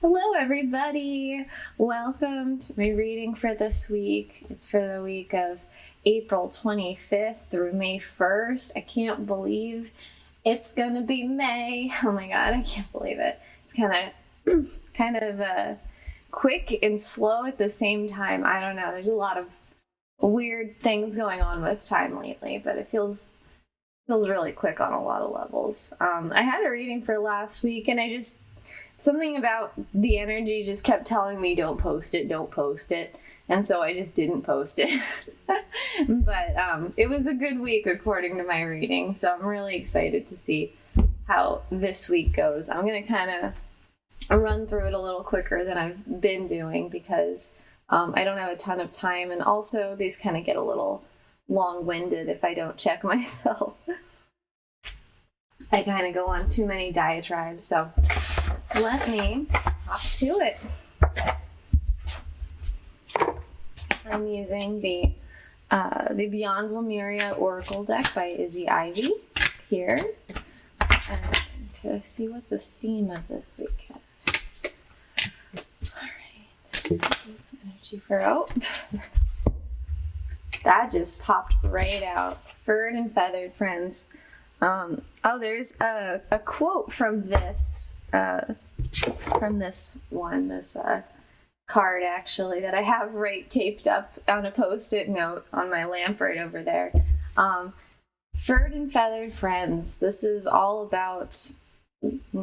Hello, everybody. Welcome to my reading for this week. It's for the week of April 25th through May 1st. I can't believe it's gonna be May. Oh my God, I can't believe it. It's kind of quick and slow at the same time. I don't know. There's a lot of weird things going on with time lately, but it feels really quick on a lot of levels. I had a reading for last week, and something about the energy just kept telling me, don't post it. And so I just didn't post it. But it was a good week according to my reading. So I'm really excited to see how this week goes. I'm going to kind of run through it a little quicker than I've been doing because I don't have a ton of time. And also these kind of get a little long-winded if I don't check myself. I kind of go on too many diatribes. So let me hop to it. I'm using the Beyond Lemuria Oracle deck by Izzy Ivy here. And to see what the theme of this week is. Alright, let's move the energy for out. That just popped right out. Furred and feathered friends. There's a quote from this card actually that I have right taped up on a post-it note on my lamp right over there. Furred and feathered friends. This is all about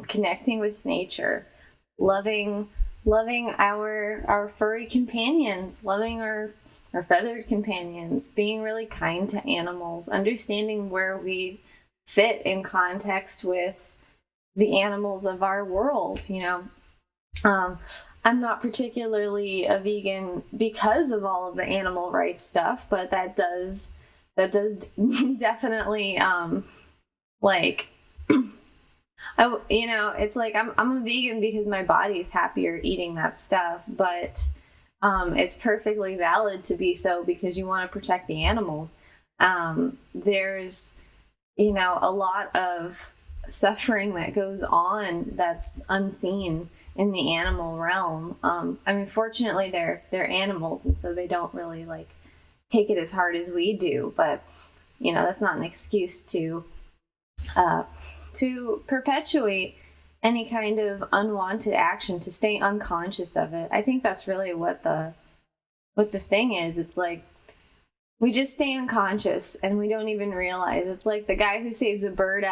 connecting with nature, loving our furry companions, loving our feathered companions, being really kind to animals, understanding where we fit in context with the animals of our world. I'm not particularly a vegan because of all of the animal rights stuff, but that does definitely it's like I'm a vegan because my body's happier eating that stuff, but it's perfectly valid to be so because you want to protect the animals. There's a lot of suffering that goes on that's unseen in the animal realm. Fortunately they're animals, and so they don't really take it as hard as we do, but that's not an excuse to perpetuate any kind of unwanted action, to stay unconscious of it. I think that's really what the thing is. It's like we just stay unconscious and we don't even realize. It's like the guy who saves a bird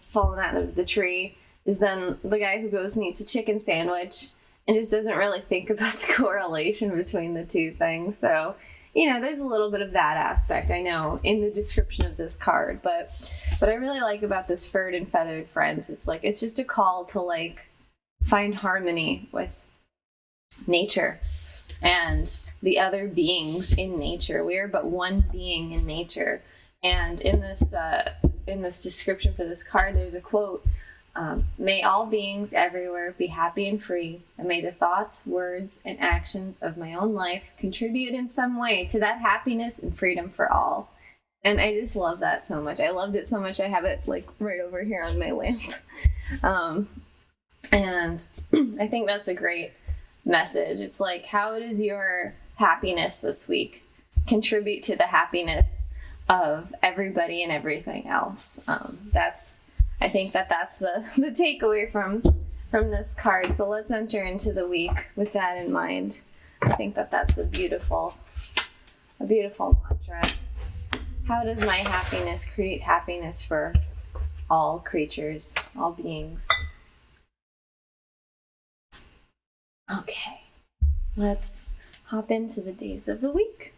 falling out of the tree is then the guy who goes and eats a chicken sandwich and just doesn't really think about the correlation between the two things. So, there's a little bit of that aspect, I know, in the description of this card. But what I really like about this furred and feathered friends, it's just a call to find harmony with nature and the other beings in nature. We are but one being in nature. And in this description for this card, there's a quote: "May all beings everywhere be happy and free, and may the thoughts, words, and actions of my own life contribute in some way to that happiness and freedom for all." And I just love that so much. I loved it so much I have it right over here on my lamp. And I think that's a great message. It's how does your happiness this week contribute to the happiness of everybody and everything else? I think that's the takeaway from this card. So let's enter into the week with that in mind. I think that's a beautiful mantra. How does my happiness create happiness for all creatures, all beings? Okay, let's hop into the days of the week.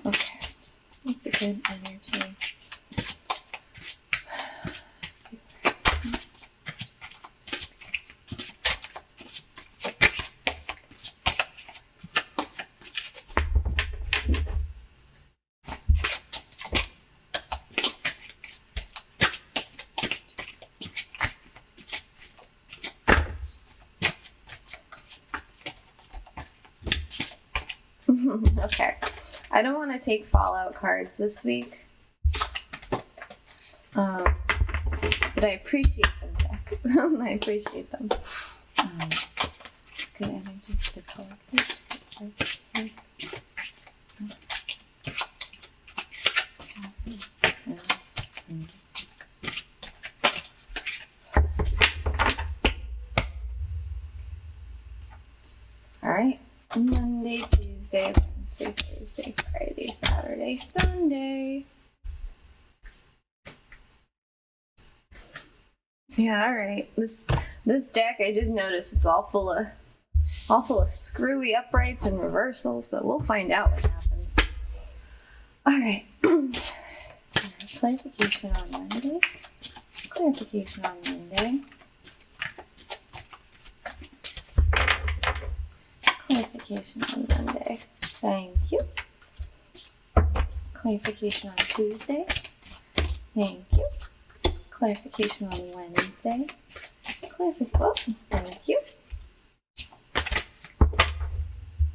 Okay, that's a good energy. Okay, I don't want to take Fallout cards this week, but I appreciate them, Jack. I appreciate them. It's good energy for the collective. All right. Monday, Tuesday, Wednesday, Thursday, Friday, Saturday, Sunday. Yeah, all right. This deck, I just noticed it's all full of screwy uprights and reversals, so we'll find out what happens. All right. Clarification on Monday. Clarification on Monday. Clarification on Monday. Thank you. Clarification on Tuesday. Thank you. Clarification on Wednesday. Thank you.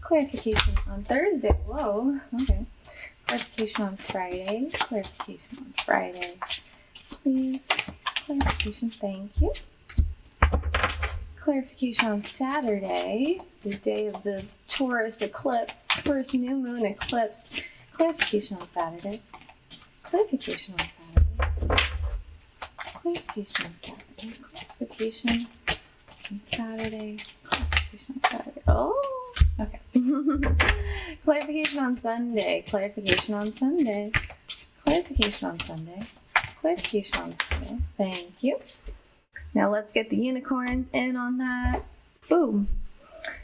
Clarification on Thursday. Whoa, okay. Clarification on Friday. Clarification on Friday. Please. Clarification, thank you. Clarification on Saturday, the day of the Taurus eclipse, first new moon eclipse. Clarification on Saturday. Clarification on Saturday. Clarification on Saturday. Clarification on Saturday. Clarification on Saturday. Oh, okay. Clarification on Sunday. Clarification on Sunday. Clarification on Sunday. Clarification on Sunday. Thank you. Now let's get the unicorns in on that. Boom.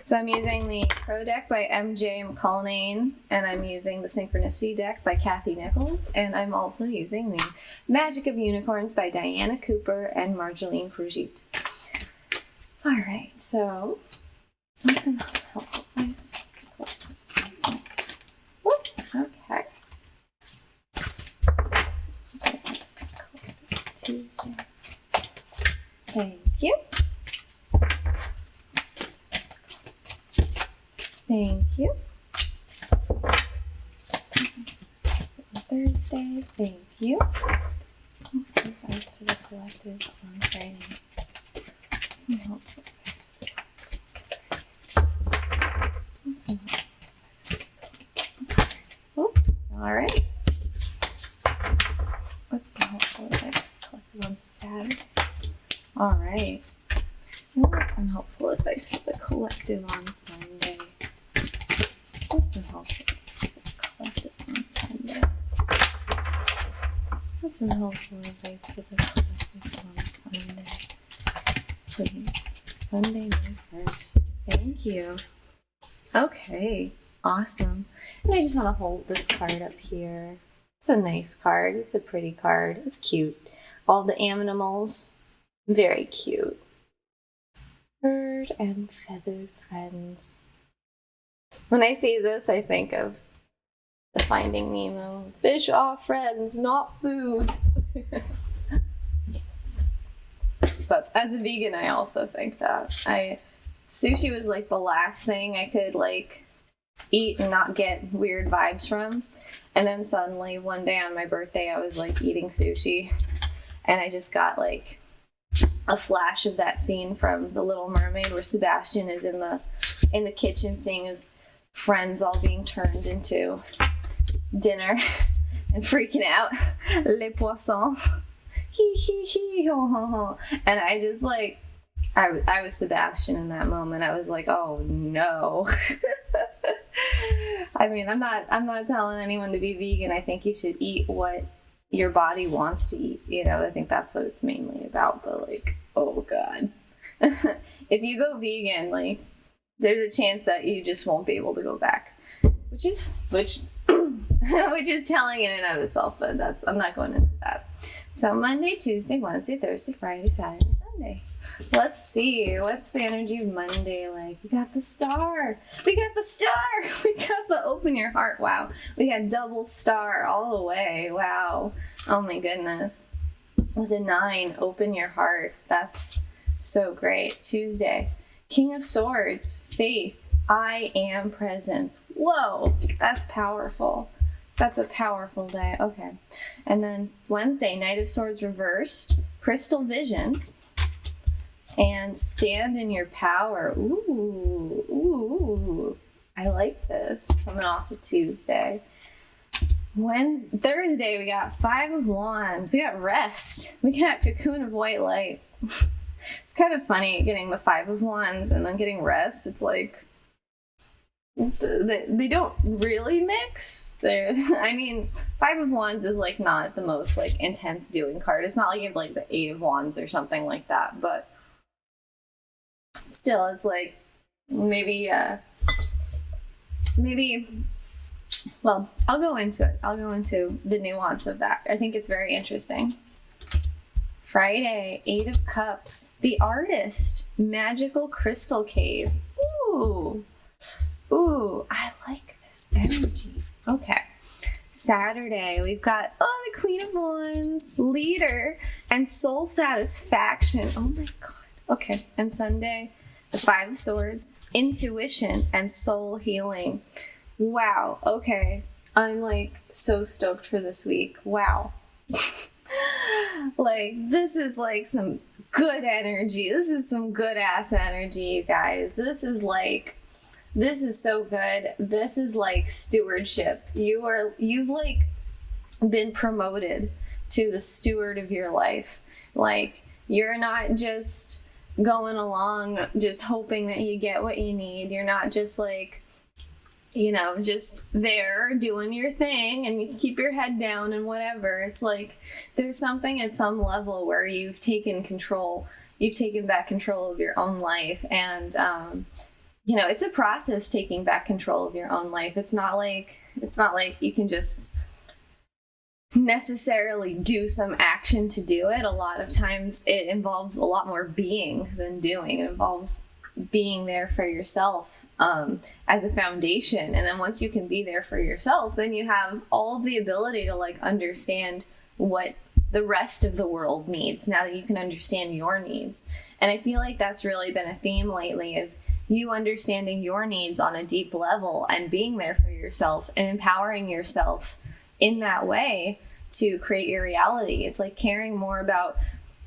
So I'm using the Pro deck by MJ McCulnane, and I'm using the Synchronicity deck by Kathy Nichols, and I'm also using the Magic of Unicorns by Diana Cooper and Marjolaine Crujit. All right, so what's some helpful advice? Okay. Tuesday. Thank you. Thank you. Thursday, thank you. Advice for the collective on Friday. Some helpful advice for the collective. Some helpful advice. Oh, all right. What's some helpful advice for the collective on Saturday? All right. What's some helpful advice for the collective on Sunday? What's some helpful advice for the collective on Sunday? What's some helpful advice for the collective on Sunday? Please. Sunday, May 1st. Thank you. Okay. Awesome. And I just want to hold this card up here. It's a nice card. It's a pretty card. It's cute. All the animals. Very cute. Bird and feathered friends. When I see this, I think of the Finding Nemo. Fish are friends, not food. But as a vegan, I also think that. Sushi was like the last thing I could like eat and not get weird vibes from. And then suddenly one day on my birthday, I was like eating sushi. And I just got like a flash of that scene from The Little Mermaid where Sebastian is in the kitchen seeing his friends all being turned into dinner and freaking out. Les poissons. Hee hee hee ho ho ho. And I just like, I was Sebastian in that moment. I was like, oh no. I mean, I'm not telling anyone to be vegan. I think you should eat what your body wants to eat. You know, I think that's what it's mainly about. But like, oh god. If you go vegan, like, there's a chance that you just won't be able to go back. Which is telling in and of itself, but I'm not going into that. So Monday, Tuesday, Wednesday, Thursday, Friday, Saturday, Sunday. Let's see. What's the energy of Monday like? We got the star. We got the open your heart. Wow. We got double star all the way. Wow. Oh my goodness. With a 9, open your heart. That's so great. Tuesday, King of Swords, faith. I am present. Whoa. That's powerful. That's a powerful day. Okay. And then Wednesday, Knight of Swords reversed, crystal vision. and stand in your power. Ooh, I like this. Coming off of Tuesday. Thursday, we got 5 of Wands. We got rest. We got Cocoon of White Light. It's kind of funny getting the 5 of Wands and then getting rest. It's like they don't really mix. I mean, 5 of Wands is like not the most like intense doing card. It's not like you have like the 8 of Wands or something like that, but still, it's like maybe. Well, I'll go into it. I'll go into the nuance of that. I think it's very interesting. Friday, 8 of Cups. The Artist. Magical Crystal Cave. Ooh, I like this energy. Okay. Saturday, we've got, the Queen of Wands, Leader, and Soul Satisfaction. Oh my God. Okay. And Sunday, the 5 of Swords, Intuition, and Soul Healing. Wow. Okay. I'm like so stoked for this week. Wow. Like, this is like some good energy. This is some good ass energy, you guys. This is so good. This is like stewardship. You've like been promoted to the steward of your life. Like, you're not just going along just hoping that you get what you need. You're not just like, just there doing your thing and you keep your head down and whatever. It's like there's something at some level where you've taken control. You've taken back control of your own life. And, it's a process taking back control of your own life. It's not like you can just necessarily do some action to do it. A lot of times it involves a lot more being than doing. It involves being there for yourself as a foundation. And then once you can be there for yourself, then you have all the ability to like understand what the rest of the world needs now that you can understand your needs. And I feel like that's really been a theme lately of you understanding your needs on a deep level and being there for yourself and empowering yourself in that way to create your reality. It's like caring more about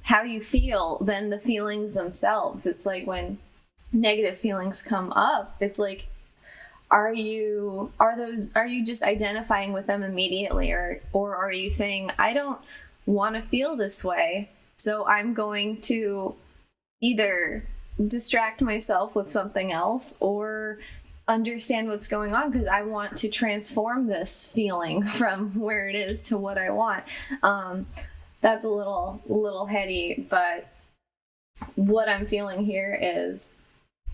how you feel than the feelings themselves. It's like when negative feelings come up, it's like, are you just identifying with them immediately, or are you saying, I don't want to feel this way, so I'm going to either distract myself with something else or understand what's going on because I want to transform this feeling from where it is to what I want. That's a little heady, but what I'm feeling here is,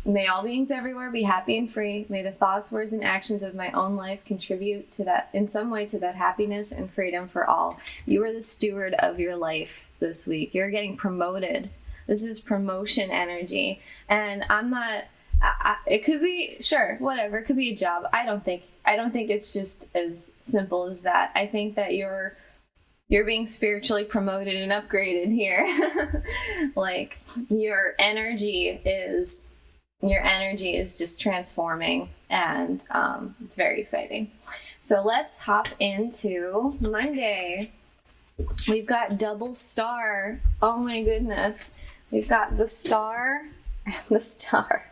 may all beings everywhere be happy and free. May the thoughts, words, and actions of my own life contribute to that in some way to that happiness and freedom for all. You are the steward of your life this week. You're getting promoted. This is promotion energy. And I'm not, it could be, sure, whatever. It could be a job. I don't think it's just as simple as that. I think that you're being spiritually promoted and upgraded here. Like your energy is just transforming, and it's very exciting. So let's hop into Monday. We've got double star. Oh my goodness. We've got the star and the star.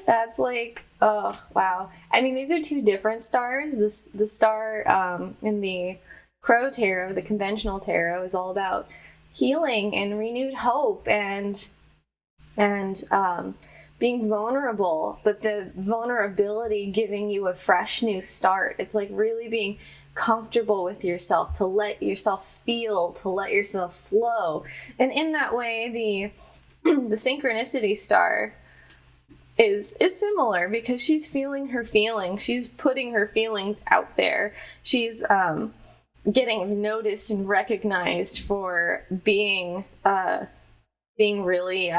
That's like, oh, wow. I mean, these are two different stars. The star in the Crow Tarot, the conventional tarot, is all about healing and renewed hope and being vulnerable, but the vulnerability giving you a fresh new start. It's like really being comfortable with yourself, to let yourself feel, to let yourself flow. And in that way, the synchronicity star is similar because she's feeling her feelings. She's putting her feelings out there. She's getting noticed and recognized for being really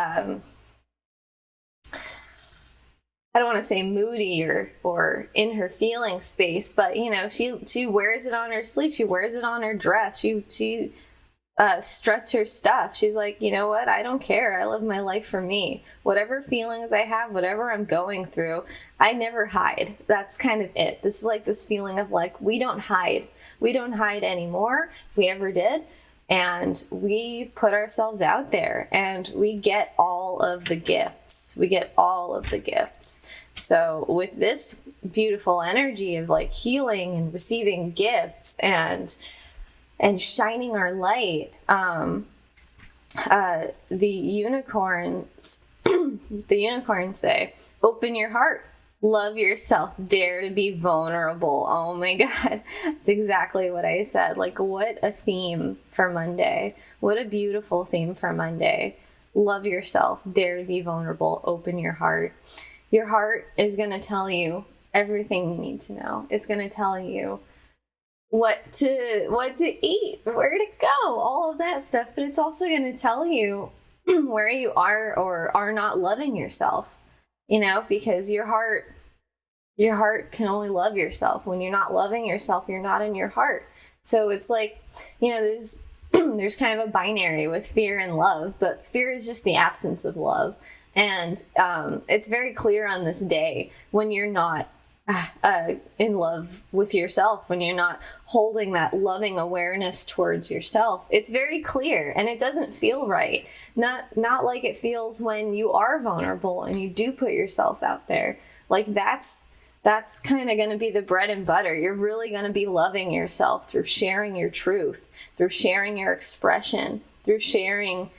I don't want to say moody or in her feeling space, but she wears it on her sleeve. She wears it on her dress. She struts her stuff. She's like, you know what? I don't care. I live my life for me. Whatever feelings I have, whatever I'm going through, I never hide. That's kind of it. This is like this feeling of like, we don't hide. We don't hide anymore. If we ever did, and we put ourselves out there and we get all of the gifts. We get all of the gifts. So with this beautiful energy of like healing and receiving gifts and shining our light, the unicorns say, open your heart, love yourself, dare to be vulnerable. Oh my God, that's exactly what I said. Like, what a theme for Monday. What a beautiful theme for Monday. Love yourself, dare to be vulnerable, open your heart. Your heart is going to tell you everything you need to know. It's going to tell you what to eat, where to go, all of that stuff. But it's also going to tell you where you are or are not loving yourself, because your heart can only love yourself. When you're not loving yourself, you're not in your heart. So it's like, there's there's kind of a binary with fear and love, but fear is just the absence of love. And it's very clear on this day when you're not in love with yourself, when you're not holding that loving awareness towards yourself. It's very clear, and it doesn't feel right. Not like it feels when you are vulnerable and you do put yourself out there. Like that's kind of going to be the bread and butter. You're really going to be loving yourself through sharing your truth, through sharing your expression, through sharing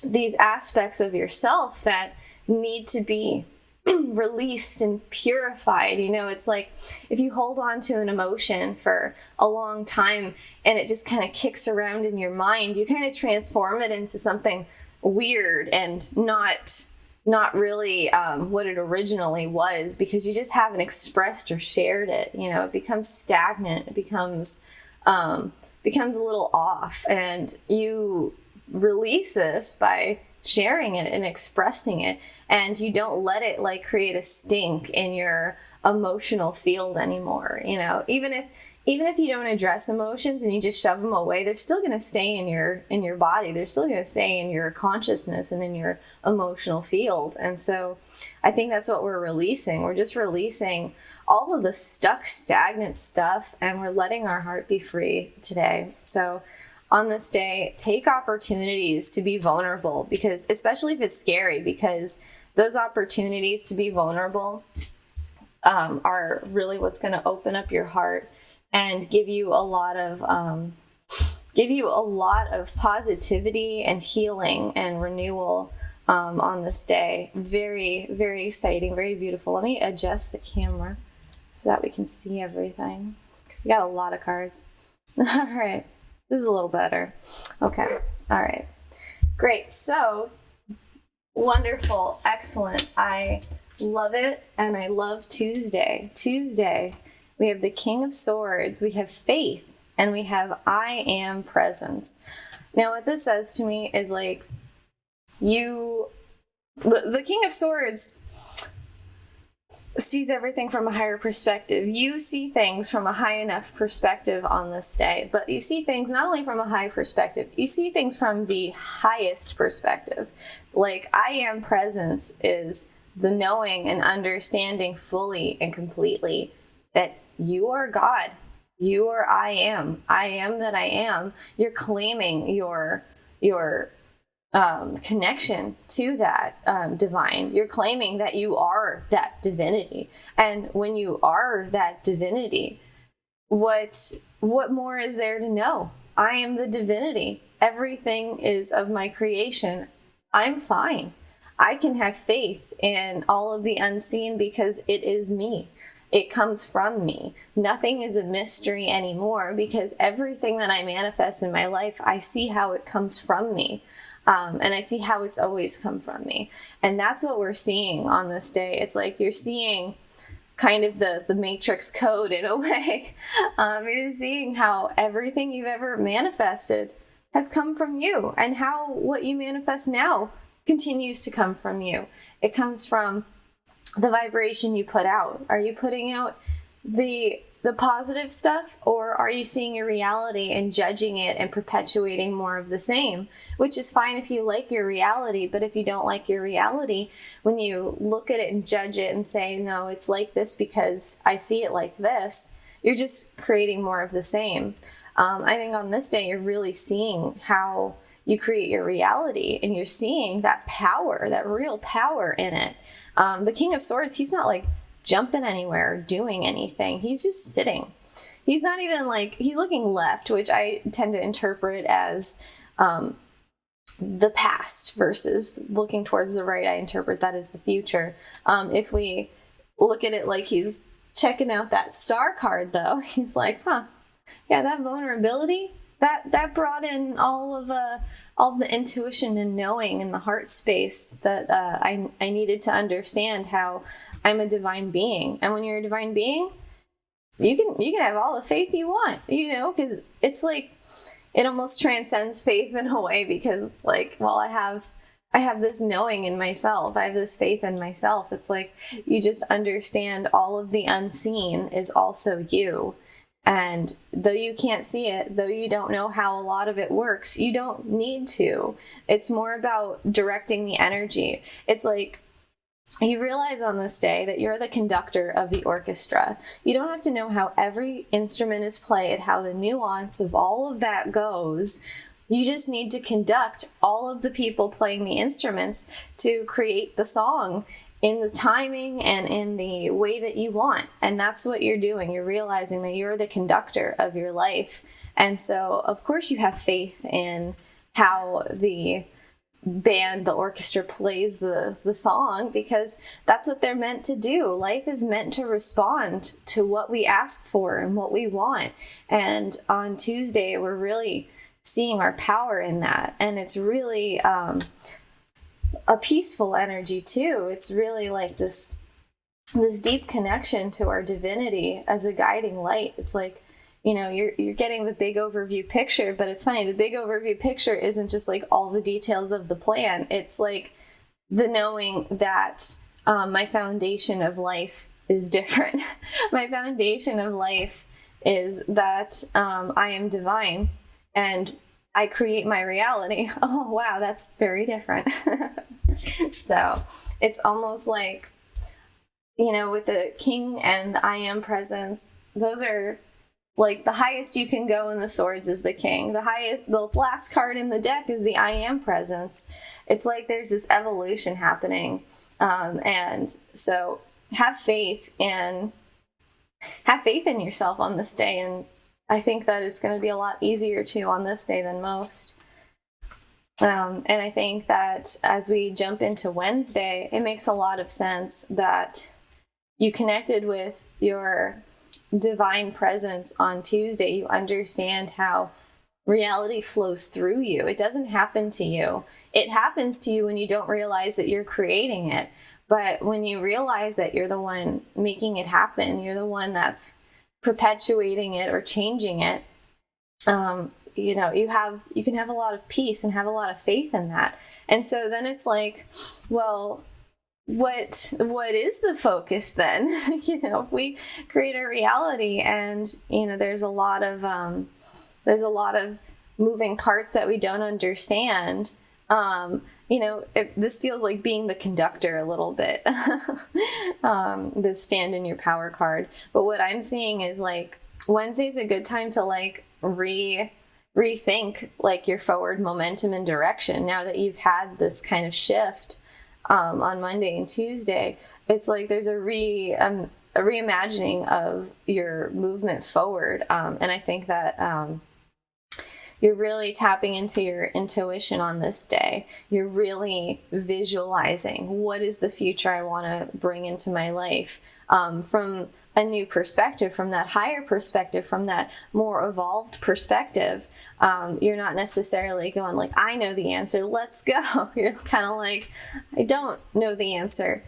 these aspects of yourself that need to be released and purified. It's like if you hold on to an emotion for a long time and it just kind of kicks around in your mind, you kind of transform it into something weird and not really what it originally was, because you just haven't expressed or shared it. It becomes stagnant. It becomes a little off, and you release this by sharing it and expressing it, and you don't let it like create a stink in your emotional field anymore. Even if you don't address emotions and you just shove them away, they're still going to stay in your body. They're still going to stay in your consciousness and in your emotional field. And so I think that's what we're releasing. We're just releasing all of the stuck, stagnant stuff, and we're letting our heart be free today. So on this day, take opportunities to be vulnerable, because especially if it's scary, because those opportunities to be vulnerable are really what's going to open up your heart and give you a lot of positivity and healing and renewal on this day. Very, very exciting, very beautiful. Let me adjust the camera so that we can see everything, because we got a lot of cards. All right. This is a little better. Okay. All right. Great. So wonderful. Excellent. I love it. And I love Tuesday. Tuesday, we have the King of Swords. We have faith, and we have I am presence. Now, what this says to me is like the King of Swords sees everything from a higher perspective. You see things from a high enough perspective on this day, but you see things not only from a high perspective, you see things from the highest perspective. Like I am presence is the knowing and understanding fully and completely that you are God. You are I am. I am that I am. You're claiming your connection to that divine. You're claiming that you are that divinity. And when you are that divinity, what more is there to know? I am the divinity. Everything is of my creation. I'm fine. I can have faith in all of the unseen because it is me. It comes from me. Nothing is a mystery anymore, because everything that I manifest in my life, I see how it comes from me. And I see how it's always come from me. And that's what we're seeing on this day. It's like you're seeing kind of the matrix code in a way. You're seeing how everything you've ever manifested has come from you, and how what you manifest now continues to come from you. It comes from the vibration you put out. Are you putting out the positive stuff, or are you seeing your reality and judging it and perpetuating more of the same? Which is fine if you like your reality, but if you don't like your reality, when you look at it and judge it and say, no, it's like this because I see it like this, you're just creating more of the same. I think on this day, you're really seeing how you create your reality, and you're seeing that power, that real power in it. The King of Swords, he's not like jumping anywhere or doing anything. He's just sitting. He's not even like, he's looking left, which I tend to interpret as the past, versus looking towards the right. I interpret that as the future. If we look at it like he's checking out that star card, though, he's like, yeah, that vulnerability, that brought in all of the intuition and knowing in the heart space that I needed to understand how I'm a divine being. And when you're a divine being, you can have all the faith you want, because it's like, it almost transcends faith in a way, because it's like, well, I have this knowing in myself. I have this faith in myself. It's like, you just understand all of the unseen is also you. And though you can't see it, though you don't know how a lot of it works, you don't need to. It's more about directing the energy. It's like, you realize on this day that you're the conductor of the orchestra. You don't have to know how every instrument is played, how the nuance of all of that goes. You just need to conduct all of the people playing the instruments to create the song in the timing and in the way that you want. And that's what you're doing. You're realizing that you're the conductor of your life. And so, of course, you have faith in how the band, the orchestra, plays the song, because that's what they're meant to do. Life is meant to respond to what we ask for and what we want. And on Tuesday, we're really seeing our power in that. And it's really a peaceful energy too. It's really like this deep connection to our divinity as a guiding light. It's like, you're getting the big overview picture, but it's funny, the big overview picture isn't just like all the details of the plan. It's like the knowing that my foundation of life is different. My foundation of life is that I am divine and I create my reality. Oh, wow, that's very different. So it's almost like, with the king and the I am presence, those are like the highest you can go in the swords is the king. The last card in the deck is the I am presence. It's like there's this evolution happening. And so have faith in yourself on this day. And I think that it's going to be a lot easier too on this day than most. And I think that as we jump into Wednesday, it makes a lot of sense that you connected with your divine presence on Tuesday. You understand how reality flows through you. It doesn't happen to you. It happens to you when you don't realize that you're creating it. But when you realize that you're the one making it happen, you're the one that's perpetuating it or changing it, you can have a lot of peace and have a lot of faith in that. And so then it's like, well, what is the focus then? If we create a reality and, there's a lot of moving parts that we don't understand, this feels like being the conductor a little bit, the stand in your power card. But what I'm seeing is like Wednesday's a good time to like rethink like your forward momentum and direction. Now that you've had this kind of shift on Monday and Tuesday, it's like there's a reimagining of your movement forward. And I think that you're really tapping into your intuition on this day. You're really visualizing what is the future I want to bring into my life from a new perspective, from that higher perspective, from that more evolved perspective. You're not necessarily going like, I know the answer, let's go. You're kind of like, I don't know the answer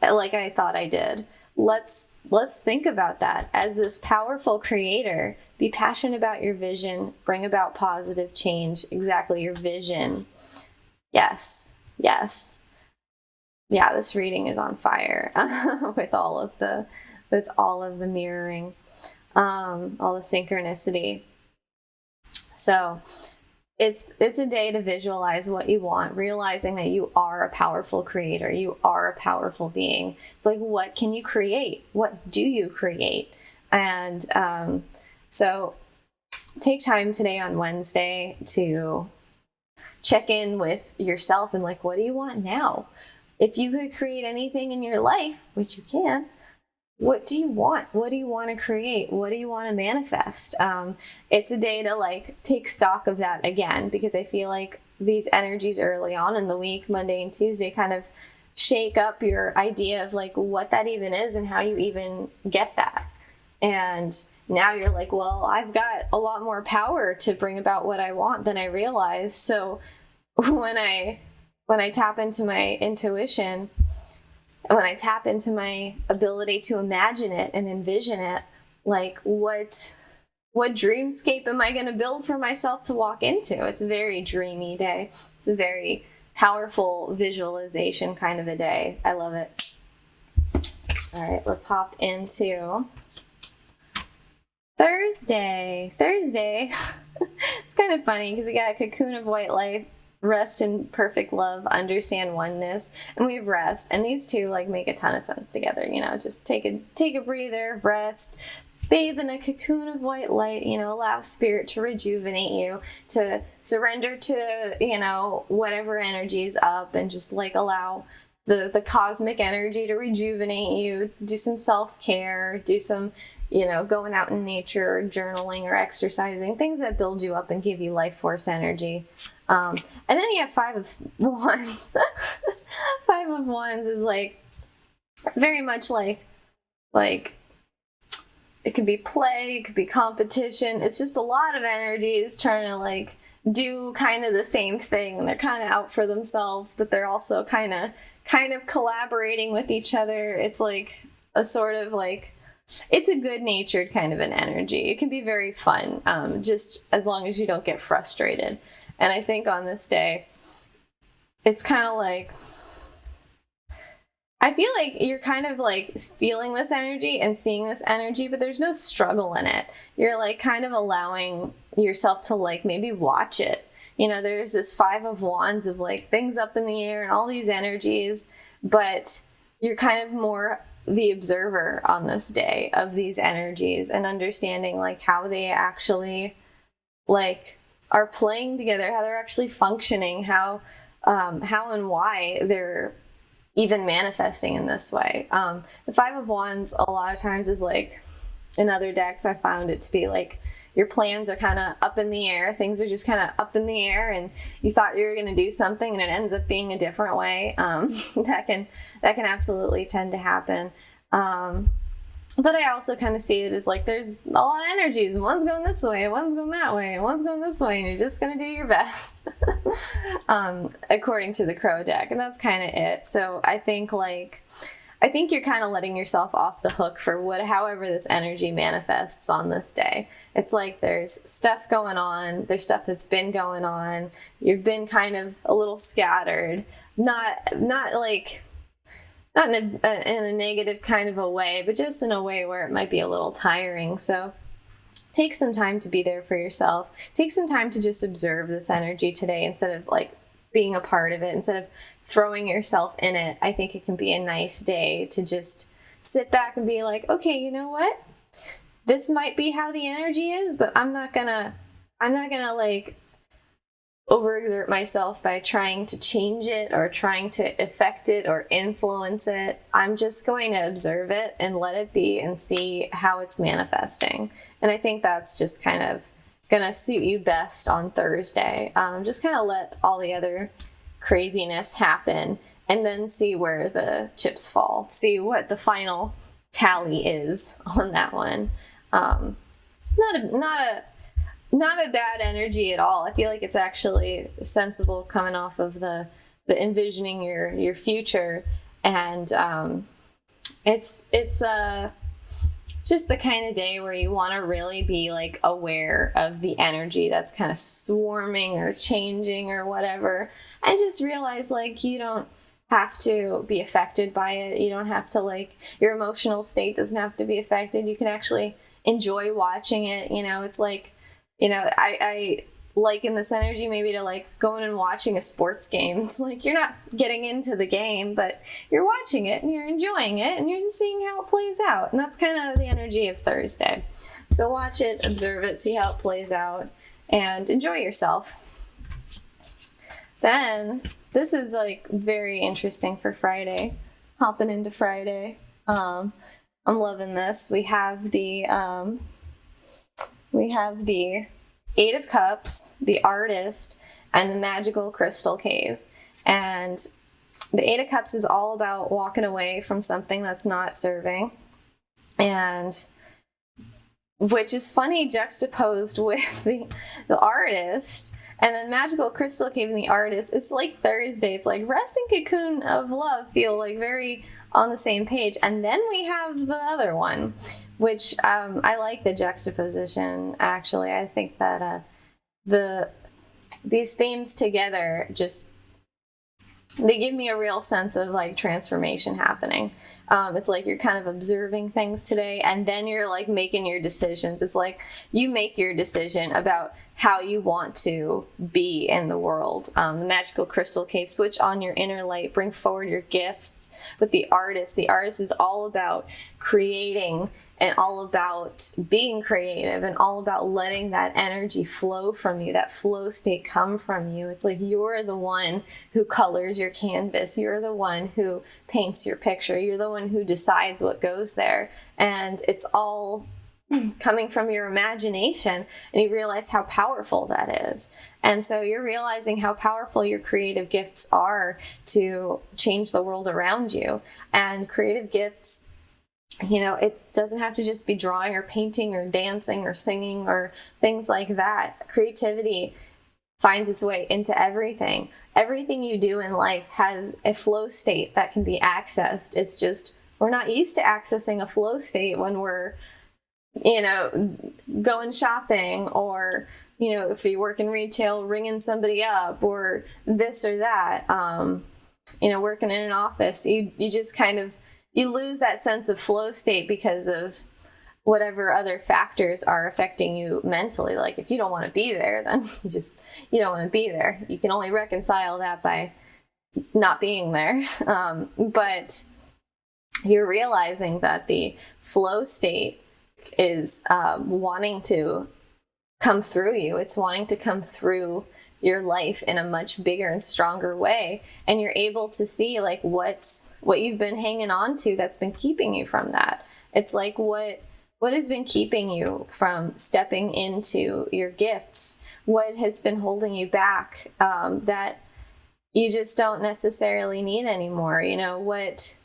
like I thought I did. Let's think about that. As this powerful creator, be passionate about your vision, bring about positive change. Exactly, your vision. Yes. Yeah, this reading is on fire with all of the mirroring, all the synchronicity. So it's a day to visualize what you want, realizing that you are a powerful creator. You are a powerful being. It's like, what can you create? What do you create? And so take time today on Wednesday to check in with yourself and like, what do you want now? If you could create anything in your life, which you can, what do you want? What do you want to create? What do you want to manifest? It's a day to like take stock of that again, because I feel like these energies early on in the week, Monday and Tuesday, kind of shake up your idea of like what that even is and how you even get that. And now you're like, well, I've got a lot more power to bring about what I want than I realized. So when I tap into my intuition, when I tap into my ability to imagine it and envision it, like what dreamscape am I going to build for myself to walk into? It's a very dreamy day. It's a very powerful visualization kind of a day. I love it. All right, let's hop into Thursday. It's kind of funny because we got a cocoon of white light, rest in perfect love, understand oneness, and we have rest. And these two like make a ton of sense together. You know, just take a breather, rest, bathe in a cocoon of white light, you know, allow spirit to rejuvenate you, to surrender to, you know, whatever energy is up, and just like allow the cosmic energy to rejuvenate you. Do some self-care, do some, you know, going out in nature, or journaling or exercising, things that build you up and give you life force energy. And then you have Five of Wands. Five of Wands is like very much like it could be play, it could be competition. It's just a lot of energies trying to like do kind of the same thing. They're kind of out for themselves, but they're also kind of collaborating with each other. It's like a sort of like, it's a good-natured kind of an energy. It can be very fun, just as long as you don't get frustrated. And I think on this day, it's kind of like, I feel like you're kind of like feeling this energy and seeing this energy, but there's no struggle in it. You're like kind of allowing yourself to like maybe watch it. You know, there's this Five of Wands of like things up in the air and all these energies, but you're kind of more the observer on this day of these energies and understanding like how they actually like are playing together, how they're actually functioning, how and why they're even manifesting in this way. The Five of Wands a lot of times is like, in other decks I found it to be like your plans are kind of up in the air. Things are just kind of up in the air, and you thought you were going to do something and it ends up being a different way. That can absolutely tend to happen. But I also kind of see it as like there's a lot of energies, and one's going this way, one's going that way, and one's going this way, and you're just going to do your best, according to the Crow deck. And that's kind of it. So I think you're kind of letting yourself off the hook for however this energy manifests on this day. It's like there's stuff going on, there's stuff that's been going on. You've been kind of a little scattered, not in a negative kind of a way, but just in a way where it might be a little tiring. So take some time to be there for yourself. Take some time to just observe this energy today instead of like being a part of it, instead of throwing yourself in it. I think it can be a nice day to just sit back and be like, okay, you know what? This might be how the energy is, but I'm not gonna like overexert myself by trying to change it or trying to affect it or influence it. I'm just going to observe it and let it be and see how it's manifesting. And I think that's just kind of gonna suit you best on Thursday. Just kind of let all the other craziness happen and then see where the chips fall. See what the final tally is on that one. Not a bad energy at all. I feel like it's actually sensible coming off of the envisioning your future, and it's just the kind of day where you want to really be like aware of the energy that's kind of swarming or changing or whatever, and just realize like you don't have to be affected by it. You don't have to like, your emotional state doesn't have to be affected. You can actually enjoy watching it. You know, it's like, you know, I liken this energy maybe to like going and watching a sports game. It's like you're not getting into the game, but you're watching it and you're enjoying it and you're just seeing how it plays out. And that's kind of the energy of Thursday. So watch it, observe it, see how it plays out, and enjoy yourself. Then, this is like very interesting for Friday. Hopping into Friday. I'm loving this. We have the Eight of Cups, the Artist, and the Magical Crystal Cave. And the Eight of Cups is all about walking away from something that's not serving. And which is funny juxtaposed with the Artist. And then Magical Crystal Cave and the Artist, it's like Thursday. It's like Rest and Cocoon of Love feel like very on the same page. And then we have the other one, which I like the juxtaposition, actually. I think that these themes together just, they give me a real sense of like transformation happening. It's like you're kind of observing things today, and then you're like making your decisions. It's like you make your decision about how you want to be in the world. The Magical Crystal Cave, switch on your inner light, bring forward your gifts. With the Artist is all about creating and all about being creative and all about letting that energy flow from you, that flow state come from you. It's like you're the one who colors your canvas. You're the one who paints your picture. You're the one who decides what goes there. And it's all coming from your imagination, and you realize how powerful that is. And so you're realizing how powerful your creative gifts are to change the world around you. And creative gifts, you know, it doesn't have to just be drawing or painting or dancing or singing or things like that. Creativity finds its way into everything. Everything you do in life has a flow state that can be accessed. It's just, we're not used to accessing a flow state when we're, you know, going shopping, or, you know, if you work in retail, ringing somebody up, or this or that, you know, working in an office, you just kind of, you lose that sense of flow state because of whatever other factors are affecting you mentally. Like if you don't want to be there, then you don't want to be there. You can only reconcile that by not being there. But you're realizing that the flow state is wanting to come through you. It's wanting to come through your life in a much bigger and stronger way. And you're able to see like what you've been hanging on to that's been keeping you from that. It's like what has been keeping you from stepping into your gifts? What has been holding you back that you just don't necessarily need anymore? You know, what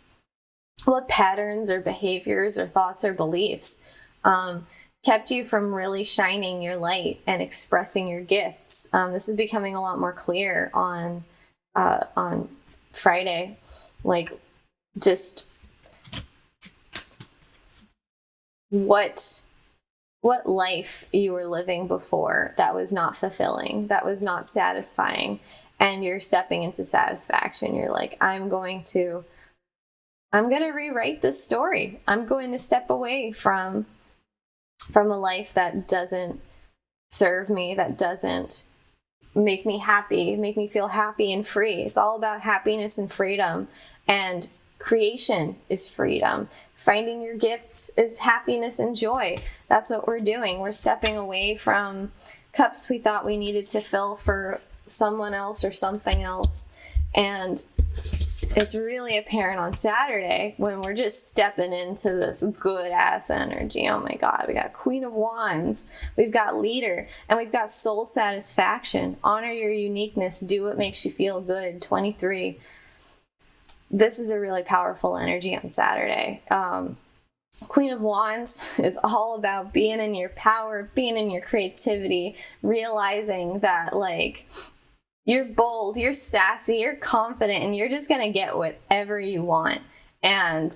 patterns or behaviors or thoughts or beliefs kept you from really shining your light and expressing your gifts. This is becoming a lot more clear on Friday, like just what life you were living before that was not fulfilling, that was not satisfying, and you're stepping into satisfaction. You're like, I'm going to rewrite this story. I'm going to step away from a life that doesn't serve me, that doesn't make me happy, make me feel happy and free. It's all about happiness and freedom. And creation is freedom. Finding your gifts is happiness and joy. That's what we're doing. We're stepping away from cups we thought we needed to fill for someone else or something else. And it's really apparent on Saturday when we're just stepping into this good ass energy. Oh my God, we got Queen of Wands, we've got Leader, and we've got Soul Satisfaction. Honor your uniqueness, do what makes you feel good, 23. This is a really powerful energy on Saturday. Queen of Wands is all about being in your power, being in your creativity, realizing that like, you're bold, you're sassy, you're confident, and you're just going to get whatever you want. And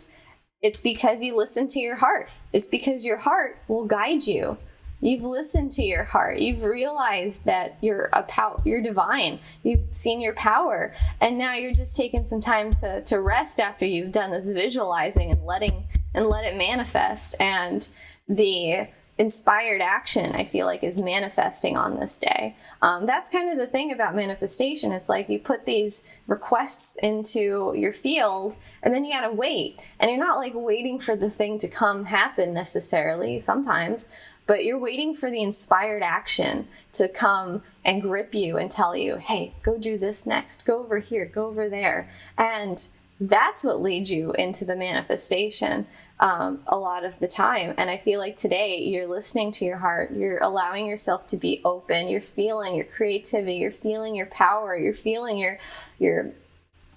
it's because you listen to your heart. It's because your heart will guide you. You've listened to your heart. You've realized that you're divine. You've seen your power. And now you're just taking some time to rest after you've done this visualizing and let it manifest. And the inspired action, I feel like, is manifesting on this day. That's kind of the thing about manifestation. It's like you put these requests into your field and then you gotta wait. And you're not like waiting for the thing to come happen necessarily sometimes, but you're waiting for the inspired action to come and grip you and tell you, hey, go do this next, go over here, go over there. And that's what leads you into the manifestation a lot of the time. And I feel like today you're listening to your heart, you're allowing yourself to be open, you're feeling your creativity, you're feeling your power, you're feeling your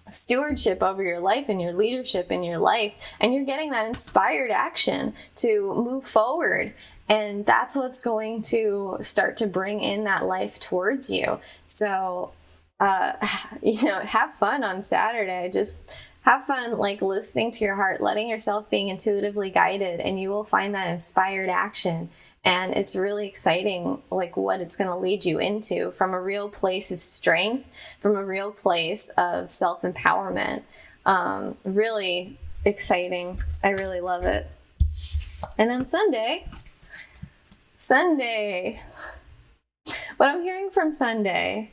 stewardship over your life and your leadership in your life, and you're getting that inspired action to move forward. And that's what's going to start to bring in that life towards you. So, have fun on Saturday. Just have fun, like, listening to your heart, letting yourself being intuitively guided, and you will find that inspired action. And it's really exciting, like, what it's going to lead you into from a real place of strength, from a real place of self-empowerment. Really exciting. I really love it. And then Sunday, what I'm hearing from Sunday,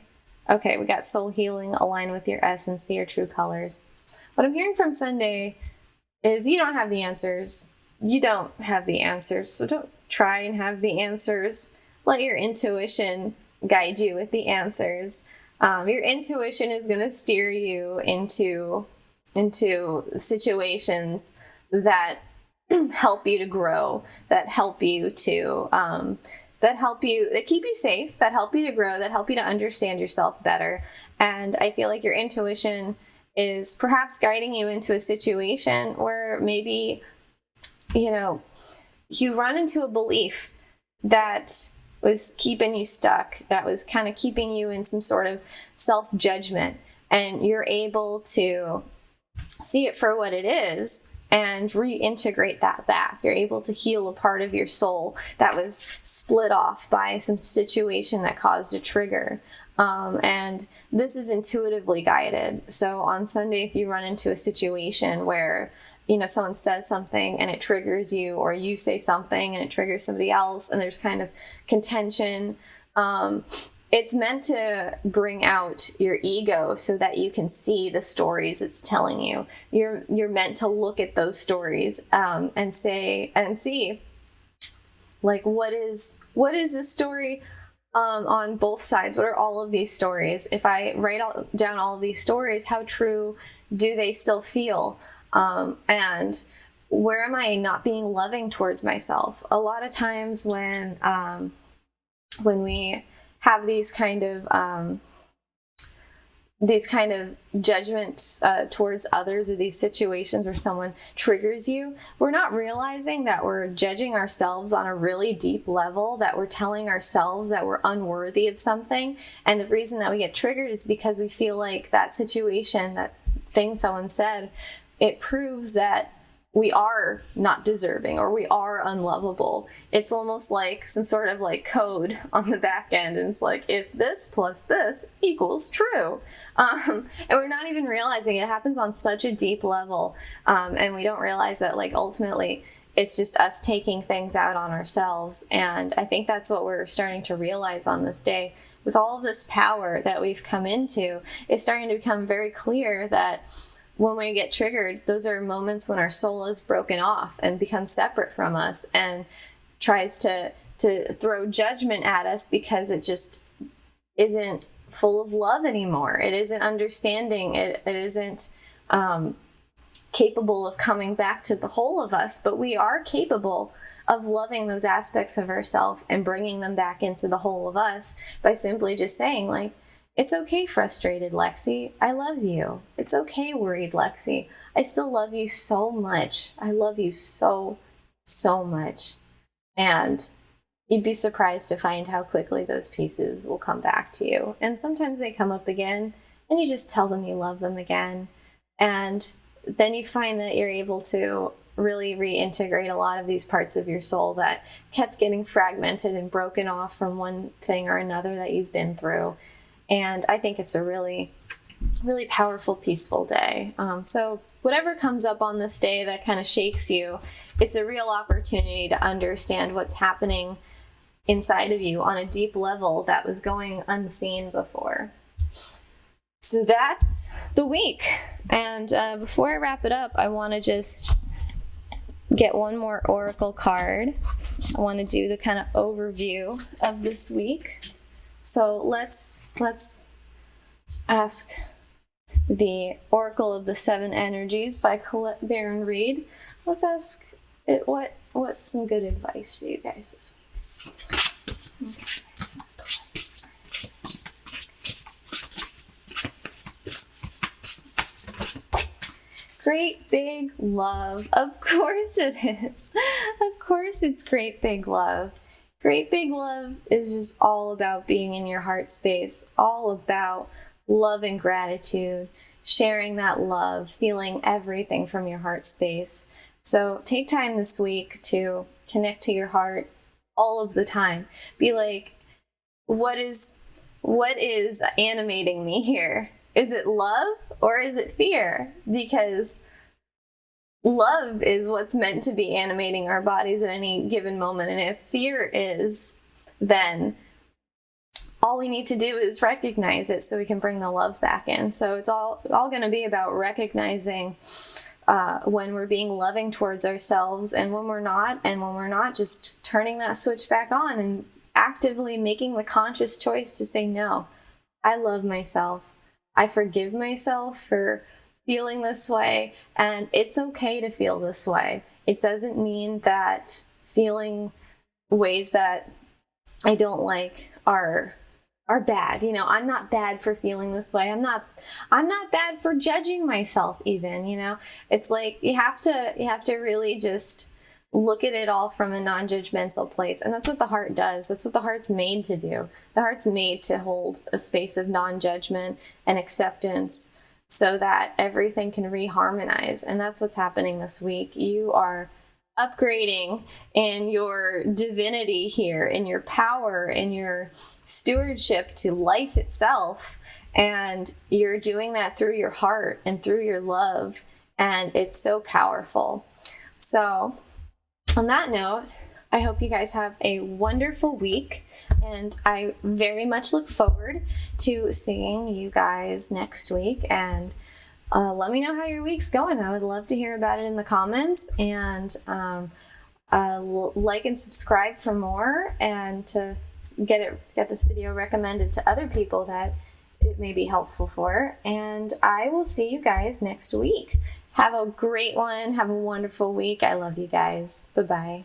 okay, we got soul healing, align with your essence, see your true colors. What I'm hearing from Sunday is you don't have the answers. You don't have the answers, so don't try and have the answers. Let your intuition guide you with the answers. Your intuition is going to steer you into situations that help you to grow, that help you to that keep you safe, that help you to grow, that help you to understand yourself better. And I feel like your intuition is perhaps guiding you into a situation where maybe, you run into a belief that was keeping you stuck, that was kind of keeping you in some sort of self-judgment, and you're able to see it for what it is and reintegrate that back. You're able to heal a part of your soul that was split off by some situation that caused a trigger. And this is intuitively guided. So on Sunday, if you run into a situation where, someone says something and it triggers you, or you say something and it triggers somebody else, and there's kind of contention, it's meant to bring out your ego so that you can see the stories it's telling you. You're meant to look at those stories and see, like, what is this story on both sides? What are all of these stories? If I write down all of these stories, how true do they still feel? And where am I not being loving towards myself? A lot of times when we have these kind of judgments towards others, or these situations where someone triggers you, we're not realizing that we're judging ourselves on a really deep level, that we're telling ourselves that we're unworthy of something. And the reason that we get triggered is because we feel like that situation, that thing someone said, it proves that we are not deserving, or we are unlovable. It's almost like some sort of like code on the back end, and it's like, if this plus this equals true. And we're not even realizing it happens on such a deep level. And we don't realize that, like, ultimately it's just us taking things out on ourselves. And I think that's what we're starting to realize on this day. With all of this power that we've come into, it's starting to become very clear that when we get triggered, those are moments when our soul is broken off and becomes separate from us and tries to throw judgment at us because it just isn't full of love anymore. It isn't understanding. It isn't capable of coming back to the whole of us, but we are capable of loving those aspects of ourselves and bringing them back into the whole of us by simply just saying, like, it's okay, frustrated Lexi. I love you. It's okay, worried Lexi. I still love you so much. I love you so, so much. And you'd be surprised to find how quickly those pieces will come back to you. And sometimes they come up again, and you just tell them you love them again. And then you find that you're able to really reintegrate a lot of these parts of your soul that kept getting fragmented and broken off from one thing or another that you've been through. And I think it's a really, really powerful, peaceful day. So whatever comes up on this day that kind of shakes you, it's a real opportunity to understand what's happening inside of you on a deep level that was going unseen before. So that's the week. And before I wrap it up, I want to just get one more oracle card. I want to do the kind of overview of this week. So let's ask the Oracle of the Seven Energies by Colette Baron Reid. Let's ask it what's some good advice for you guys this week. Great big love. Of course it is. Of course it's great big love. Great big love is just all about being in your heart space, all about love and gratitude, sharing that love, feeling everything from your heart space. So take time this week to connect to your heart all of the time. Be like, what is animating me here? Is it love or is it fear? Because love is what's meant to be animating our bodies at any given moment. And if fear is, then all we need to do is recognize it so we can bring the love back in. So it's all going to be about recognizing when we're being loving towards ourselves and when we're not, just turning that switch back on and actively making the conscious choice to say, no, I love myself. I forgive myself for feeling this way, and it's okay to feel this way. It doesn't mean that feeling ways that I don't like are bad. You know, I'm not bad for feeling this way. I'm not bad for judging myself even, you know. It's like you have to really just look at it all from a non-judgmental place. And that's what the heart does. That's what the heart's made to do. The heart's made to hold a space of non-judgment and acceptance so that everything can reharmonize. And that's what's happening this week. You are upgrading in your divinity here, in your power, in your stewardship to life itself. And you're doing that through your heart and through your love. And it's so powerful. So on that note, I hope you guys have a wonderful week, and I very much look forward to seeing you guys next week. And let me know how your week's going. I would love to hear about it in the comments, and like and subscribe for more, and to get this video recommended to other people that it may be helpful for. And I will see you guys next week. Have a great one. Have a wonderful week. I love you guys. Bye-bye.